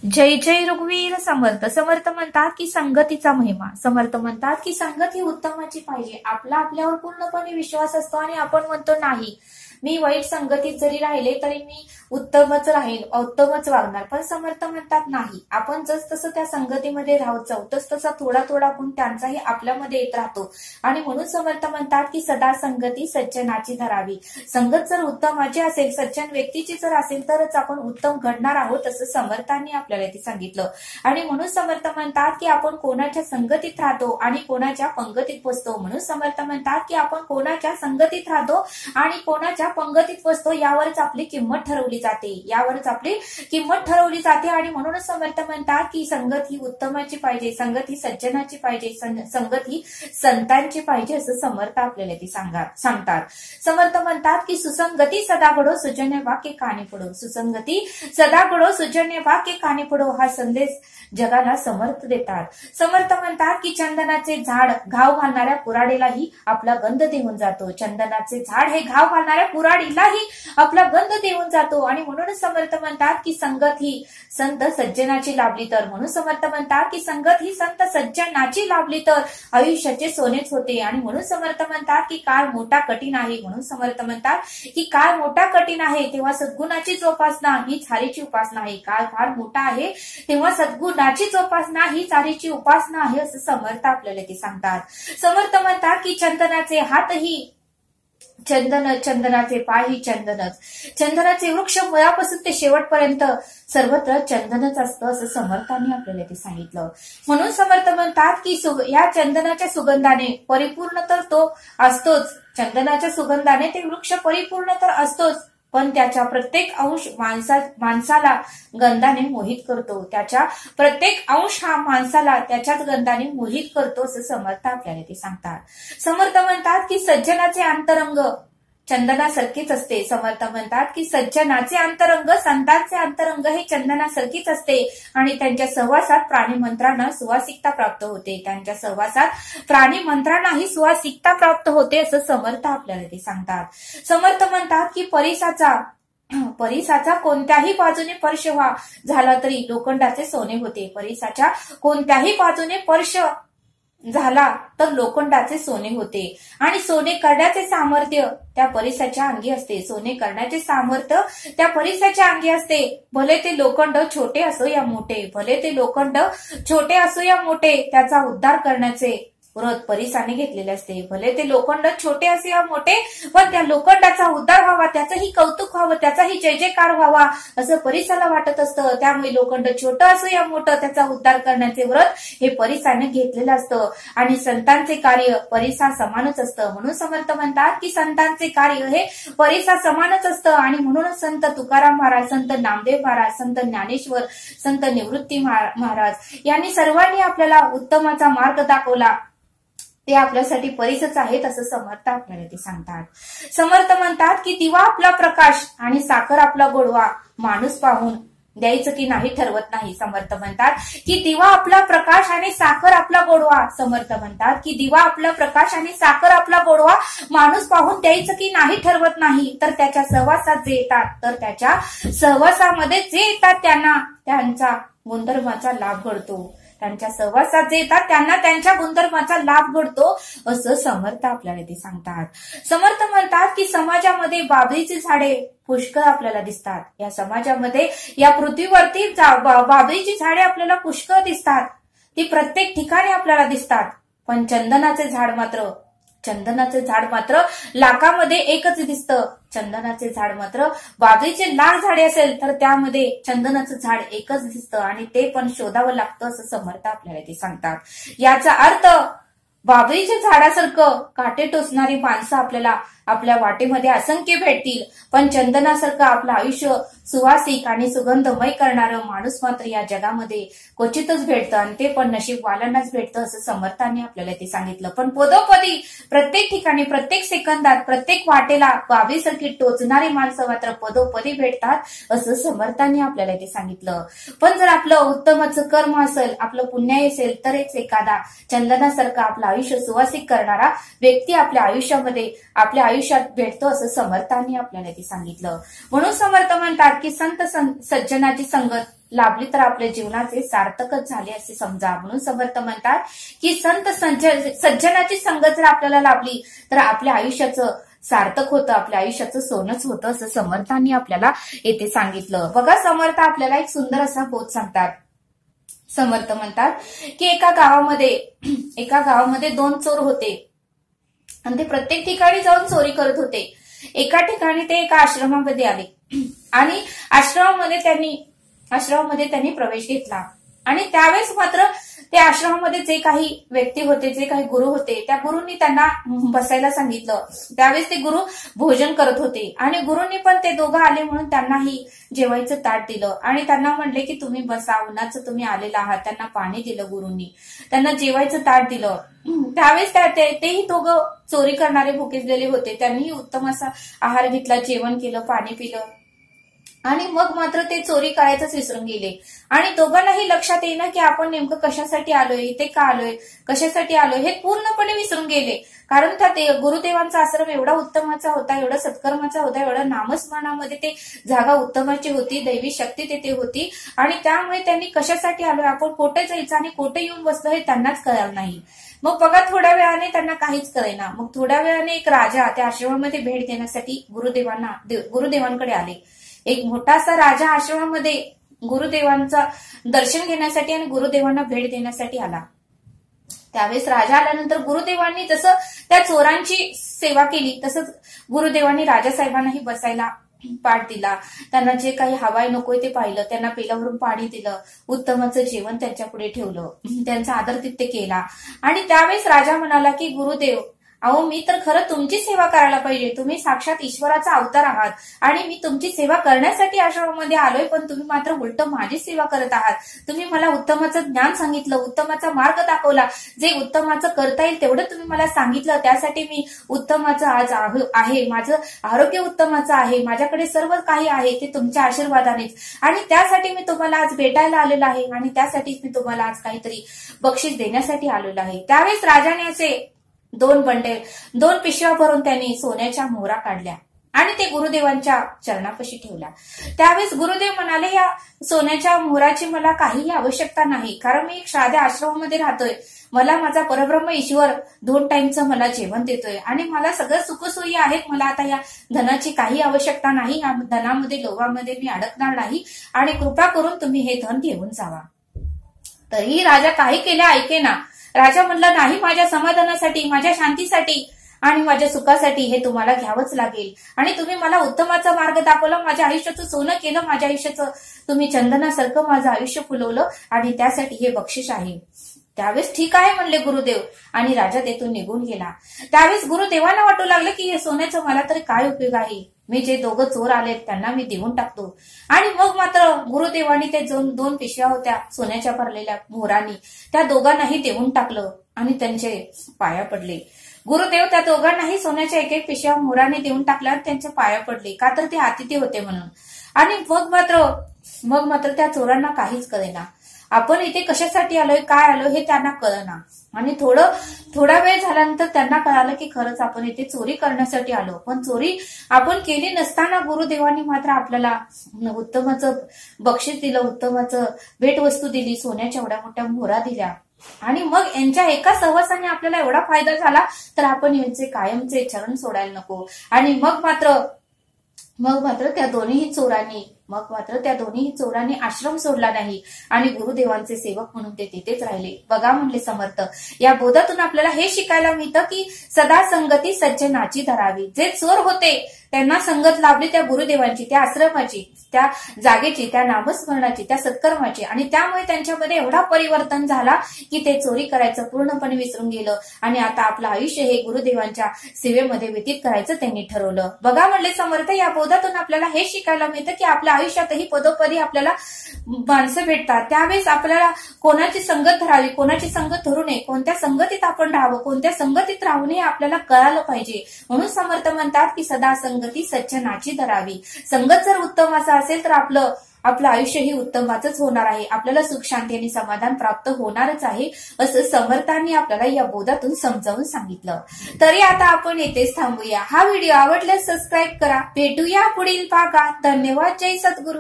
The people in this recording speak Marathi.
जय जय रघुवीर समर्थ. समर्थ म्हणतात की संगतीचा महिमा. समर्थ म्हणतात की संगत ही उत्तमाची पाहिजे. आपल्यावर पूर्णपणे विश्वास असतो आणि आपण म्हणतो नाही, मी वाईट संगतीत जरी राहिले तरी मी उत्तमच राहील, उत्तमच वागणार. पण समर्थ म्हणतात नाही, आपण जसं त्या संगतीमध्ये राहत जाऊ तसं थोडा थोडा गुण त्यांचाही आपल्यामध्ये येत राहतो. आणि म्हणून समर्थ म्हणतात की सदा संगती सज्जनाची धरावी. संगत जर उत्तमाची असेल, सज्जन व्यक्तीची जर असेल तरच आपण उत्तम घडणार आहोत, असं समर्थांनी आपल्याला ते सांगितलं. आणि म्हणून समर्थ म्हणतात की आपण कोणाच्या संगतीत राहतो आणि कोणाच्या पंगतीत बसतो. म्हणून समर्थ म्हणतात की आपण कोणाच्या संगतीत राहतो आणि कोणाच्या पंगतीत बसतो यावरच आपली किंमत ठरवली जाते, आणि म्हणूनच समर्थ म्हणतात की संगत ही उत्तमाची पाहिजे, संगत ही सज्जनाची पाहिजे, संगत ही संतांची पाहिजे, असं समर्थ आपल्याला ती सांगतात. समर्थ म्हणतात की सुसंगती सदा घडो सुजन्य वाक्य कानी पडो. सुसंगती सदा घडो सुजन्य वाक्य कानी पडो हा संदेश जगाला समर्थ देतात. समर्थ म्हणतात की चंदनाचे झाड घाव घालणाऱ्या कुऱ्हाडीलाही आपला गंध देऊन जातो. चंदनाचे झाड हे घाव घालणाऱ्या कुऱ्हाडीलाही आपला गंध देऊन जातो. आणि म्हणूनच समर्थ म्हणतात की संगत ही संत सज्जनाची लाभली तर. म्हणून समर्थ म्हणतात की संगत ही संत सज्जनाची लाभली तर आयुष्याचे सोनेच होते. आणि म्हणून समर्थ म्हणतात की काळ मोठा कठीण आहे. म्हणून समर्थ म्हणतात की काळ मोठा कठीण आहे तेव्हा सद्गुणाची जोपासना ही हारीची उपासना आहे. काळ फार मोठा आहे तेव्हा सद्गुणाची जोपासना ही हारीची उपासना आहे, असं समर्थ आपल्याला ते सांगतात. समर्थ म्हणतात की चंदनाचे हात ही चंदन, चंदनाचे पाय ही चंदनच. चंदनाचे वृक्ष मुळापासून ते शेवटपर्यंत सर्वत्र चंदनच असतं, असं समर्थांनी आपल्याला ते सांगितलं. म्हणून समर्थ म्हणतात की या चंदनाच्या सुगंधाने परिपूर्ण तर तो असतोच, चंदनाच्या सुगंधाने ते वृक्ष परिपूर्ण तर असतोच, पण त्याच्या प्रत्येक अंश माणसाला गंधाने मोहित करतो. त्याच्या प्रत्येक अंश हा माणसाला त्याच्याच गंधाने मोहित करतो, असं समर्थ आपल्याला ते सांगतात. समर्थ म्हणतात की सज्जनाचे अंतरंग चंदनासारखीच असते. समर्थ म्हणतात की सज्जनाचे अंतरंग संतांचे अंतरंग हे चंदनासारखीच असते आणि त्यांच्या सहवासात प्राणीमंत्रांना सुवासिकता प्राप्त होते. त्यांच्या सहवासात प्राणीमंत्रांनाही सुवासिकता प्राप्त होते, असं समर्थ आपल्याला ते सांगतात. समर्थ म्हणतात की परिसाचा कोणत्याही बाजूने स्पर्श झाला तरी लोखंडाचे सोने होते. परिसाच्या कोणत्याही बाजूने स्पर्श झाला तर लोखंडाचे सोने होते. आणि सोने करण्याचे सामर्थ्य त्या परिसाच्या अंगी असते. सोने करण्याचे सामर्थ्य त्या परिसाच्या अंगी असते. भले ते लोखंड छोटे असो या मोठे, त्याचा उद्धार करण्याचे व्रत परिसाने घेतलेले असते. भले ते लोखंड छोटे असो या मोठे, पण त्या लोखंडाचा उद्धार व्हावा, त्याचंही कौतुक व्हावं, त्याचाही जय जयकार व्हावा असं परिसाला वाटत असतं. त्यामुळे लोखंड छोटं असो या मोठं, त्याचा उद्धार करण्याचे व्रत हे परिसाने घेतलेलं असतं. आणि संतांचे कार्य परिसा समानच असतं. म्हणून समर्थ म्हणतात की संतांचे कार्य हे परिसा समानच असतं. आणि म्हणूनच संत तुकाराम महाराज, संत नामदेव महाराज, संत ज्ञानेश्वर, संत निवृत्ती महाराज यांनी सर्वांनी आपल्याला उत्तमाचा मार्ग दाखवला. ते आपल्यासाठी परिसच आहेत, असं समर्थ आपल्याला ते सांगतात. समर्थ म्हणतात की दिवा आपला प्रकाश आणि साखर आपला गोडवा माणूस पाहून द्यायचं की नाही ठरवत नाही. समर्थ म्हणतात की दिवा आपला प्रकाश आणि साखर आपला गोडवा. समर्थ म्हणतात की दिवा आपला प्रकाश आणि साखर आपला गोडवा माणूस पाहून द्यायचं की नाही ठरवत नाही. तर त्याच्या सहवासात जे येतात, सहवासामध्ये जे येतात त्यांना त्यांचा गुणधर्माचा लाभ घडतो. त्यांच्या सहवासात जे येतात त्यांना त्यांच्या गुणधर्माचा लाभ घडतो, असं समर्थ आपल्याला ते सांगतात. समर्थ म्हणतात की समाजामध्ये बाबळीची झाडे पुष्कळ आपल्याला दिसतात. या समाजामध्ये, या पृथ्वीवरती बाबळीची झाडे आपल्याला पुष्कळ दिसतात. ती प्रत्येक ठिकाणी आपल्याला दिसतात. पण चंदनाचे झाड मात्र लाखामध्ये एकच दिसतं. चंदनाचे झाड मात्र, बाबळीचे लाख झाडे असेल तर त्यामध्ये चंदनाचं झाड एकच दिसतं आणि ते पण शोधावं लागतं, असं समर्थ आपल्याला ते सांगतात. याचा अर्थ बाबळीच्या झाडासारखं काटे टोचणारी माणसं आपल्याला आपल्या वाटेमध्ये असंख्य भेटतील, पण चंदनासारखं आपलं आयुष्य सुवासिक आणि सुगंधमय करणारं माणूस मात्र या जगामध्ये क्वचितच भेटतं आणि ते पण नशीबवाल्यांनाच भेटतं, असं समर्थांनी आपल्याला ते सांगितलं. पण पदोपदी प्रत्येक ठिकाणी, प्रत्येक सेकंदात, प्रत्येक वाटेला बाबळीसारखी टोचणारी माणसं मात्र पदोपदी भेटतात, असं समर्थांनी आपल्याला ते सांगितलं. पण जर आपलं उत्तमाचं कर्म असेल, आपलं पुण्य असेल तरच एखादा चंदनासारखं आपलं आयुष्य सुवासिक करणारा व्यक्ती आपल्या आयुष्यात भेटतो, असं समर्थांनी आपल्याला ते सांगितलं. म्हणून समर्थ म्हणतात की संत सज्जनाची संगत लाभली तर आपल्या जीवनाचे सार्थकच झाले असे समजा. म्हणून समर्थ म्हणतात की संत सज्जनाची संगत जर आपल्याला लाभली तर आपल्या आयुष्याचं सार्थक होतं, आपल्या आयुष्याचं सोनच होतं असं समर्थांनी आपल्याला येथे सांगितलं. बघा समर्थ आपल्याला एक सुंदर असा बोध सांगतात. समर्थ म्हणतात की एका गावामध्ये 2 चोर होते आणि ते प्रत्येक ठिकाणी जाऊन चोरी करत होते. एका ठिकाणी ते एका आश्रमामध्ये आले आणि आश्रमामध्ये त्यांनी प्रवेश घेतला आणि त्यावेळेस मात्र त्या आश्रमामध्ये जे काही व्यक्ती होते, जे काही गुरु होते, त्या गुरूंनी त्यांना बसायला सांगितलं. त्यावेळेस ते गुरु भोजन करत होते आणि गुरूंनी पण ते दोघं आले म्हणून त्यांनाही जेवायचं ताट दिलं आणि त्यांना म्हणले की तुम्ही बसा, उन्हाचं तुम्ही आलेला आहात. त्यांना पाणी दिलं गुरूंनी, त्यांना जेवायचं ताट दिलं. त्यावेळेस तेही दोघं चोरी करणारे भुकेजलेले होते. त्यांनीही उत्तम असा आहार घेतला, जेवण केलं, पाणी पिलं आणि मग मात्र ते चोरी करायचंच विसरून गेले आणि दोघांनाही लक्षात येईना की आपण नेमकं कशासाठी आलोय, इथे का आलोय, कशासाठी आलोय हे पूर्णपणे विसरून गेले. कारण त्या गुरुदेवांचा आश्रम एवढा उत्तमाचा होता, एवढा सत्कर्माचा होता, एवढा नामस्मरणामध्ये ते जागा उत्तमाची होती, दैवी शक्ती तेथे होती आणि त्यामुळे त्यांनी कशासाठी आलोय, आपण कोठे जायचं आणि कोठे येऊन बसलो हे त्यांनाच कळलं नाही. मग बघा थोड्या वेळाने त्यांना काहीच कळेना. मग थोड्या वेळाने एक राजा त्या आश्रमामध्ये भेट देण्यासाठी गुरुदेवांकडे आले. एक मोठासा राजा आश्रमामध्ये गुरुदेवांचा दर्शन घेण्यासाठी आणि गुरुदेवांना भेट देण्यासाठी आला. त्यावेळेस राजा आल्यानंतर गुरुदेवांनी जसं त्या चोरांची सेवा केली तसंच गुरुदेवांनी राजासाहेबांनाही बसायला पाठ दिला. त्यांना जे काही हवाय नकोय ते पाहिलं, त्यांना पेल्यावरून पाणी दिलं, उत्तमाचं जेवण त्यांच्या पुढे ठेवलं, त्यांचा आदरातिथ्य केला आणि त्यावेळेस राजा म्हणाला की गुरुदेव, अहो मी तर खरं तुमची सेवा करायला पाहिजे, तुम्ही साक्षात ईश्वराचा अवतार आहात आणि मी तुमची सेवा करण्यासाठी आश्रमामध्ये आलोय, पण तुम्ही मात्र उलट माझी सेवा करत आहात. तुम्ही मला उत्तमाचं ज्ञान सांगितलं, उत्तमाचा मार्ग दाखवला, जे उत्तमाचं करता येईल तेवढं तुम्ही मला सांगितलं. त्यासाठी मी उत्तमाचं आज आहे, माझं आरोग्य उत्तमाचं आहे, माझ्याकडे सर्व काही आहे ते तुमच्या आशीर्वादानेच आणि त्यासाठी मी तुम्हाला आज भेटायला आलेलो आहे आणि त्यासाठीच मी तुम्हाला आज काहीतरी बक्षीस देण्यासाठी आलेलो आहे. त्यावेळेस राजाने असे 2 पिशव्या भरून त्यांनी सोन्याच्या मोहरा काढल्या आणि ते गुरुदेवांच्या चरणापाशी ठेवल्या. त्यावेळेस गुरुदेव म्हणाले, या सोन्याच्या मोहराची मला काहीही आवश्यकता नाही, कारण मी एक साध्या आश्रमामध्ये राहतोय. मला माझा परब्रह्म ईश्वर 2 टाइमचं मला जेवण देतोय आणि मला सगळं सुखसोयी आहेत. मला आता या धनाची काही आवश्यकता नाही, या धनामध्ये लोभामध्ये मी अडकणार नाही आणि कृपा करून तुम्ही हे धन घेऊन जावा. तरीही राजा काही केल्या ऐकेना. राजा म्हणला, नाही, माझ्या समाधानासाठी, माझ्या शांतीसाठी आणि माझ्या सुखासाठी हे तुम्हाला घ्यावंच लागेल आणि तुम्ही मला उत्तमाचा मार्ग दाखवला, माझ्या आयुष्याचं सोनं केलं, माझ्या आयुष्याचं तुम्ही चंदनासारखं माझं आयुष्य फुलवलं आणि त्यासाठी हे बक्षीस आहे. त्यावेळेस ठीक आहे म्हणले गुरुदेव आणि राजा तेथून निघून गेला. त्यावेळेस गुरुदेवांना वाटू लागलं की हे सोन्याचं मला तरी काय उपयोग आहे, मी जे दोघं चोर आलेत त्यांना मी देऊन टाकतो. आणि मग मात्र गुरुदेवांनी ते 2 पिशव्या होत्या सोन्याच्या भरलेल्या मोहरांनी, त्या दोघांनाही देऊन टाकलं आणि त्यांचे पाया पडले. गुरुदेव त्या दोघांनाही सोन्याच्या 1 पिशव्या मोहराने देऊन टाकल्या आणि त्यांचे पाया पडले, का तर ते अतिथी होते म्हणून. आणि मग मात्र त्या चोरांना काहीच कळेना, आपण इथे कशासाठी आलोय, काय आलोय हे त्यांना कळना. आणि थोडा वेळ झाल्यानंतर त्यांना कळालं की खरंच आपण इथे चोरी करण्यासाठी आलो, पण चोरी आपण केली नसताना गुरुदेवांनी मात्र आपल्याला उत्तमाचं बक्षीस दिलं, उत्तमाचं भेटवस्तू दिली, सोन्याच्या एवढ्या मोठ्या मोहरा दिल्या आणि मग यांच्या एका सहवासाने आपल्याला एवढा फायदा झाला तर आपण यांचे कायमचे चरण सोडायला नको. आणि मग मात्र त्या दोन्ही चोरांनी आश्रम सोडला नाही आणि गुरुदेवांचे सेवक म्हणून ते तिथेच राहिले. बघा म्हणले समर्थ, या बोधातून आपल्याला हे शिकायला मिळतं की सदा संगती सज्जनाची धरावी. जे चोर होते त्यांना संगत लाभली त्या गुरुदेवांची, त्या आश्रमाची, त्या जागेची, त्या नामस्मरणाची, त्या सत्कर्माची आणि त्यामुळे त्यांच्यामध्ये एवढा परिवर्तन झाला की ते चोरी करायचं पूर्णपणे विसरून गेलं आणि आता आपलं आयुष्य हे गुरुदेवांच्या सेवेमध्ये व्यतीत करायचं त्यांनी ठरवलं. बघा म्हणले समर्थ, या बोधातून आपल्याला हे शिकायला मिळतं की आपल्या आयुष्यातही पदोपदी आपल्याला माणसं भेटतात, त्यावेळेस आपल्याला कोणाची संगत धरावी, कोणाची संगत धरू नये, कोणत्या संगतीत आपण राहावं, कोणत्या संगतीत राहू नये आपल्याला कळालं पाहिजे. म्हणून समर्थ म्हणतात की सदा संगती सज्जनाची धरावी. संगत जर उत्तम असा असेल तर आपलं आयुष्य ही उत्तमाचंच होणार आहे, आपल्याला सुख शांती आणि समाधान प्राप्त होणारच आहे, असं समर्थांनी आपल्याला या बोधातून समजावून सांगितलं. तरी आता आपण येथेच थांबूया. हा व्हिडिओ आवडल्यास सबस्क्राईब करा. भेटूया पुढील भागात. धन्यवाद. जय सद्गुरू.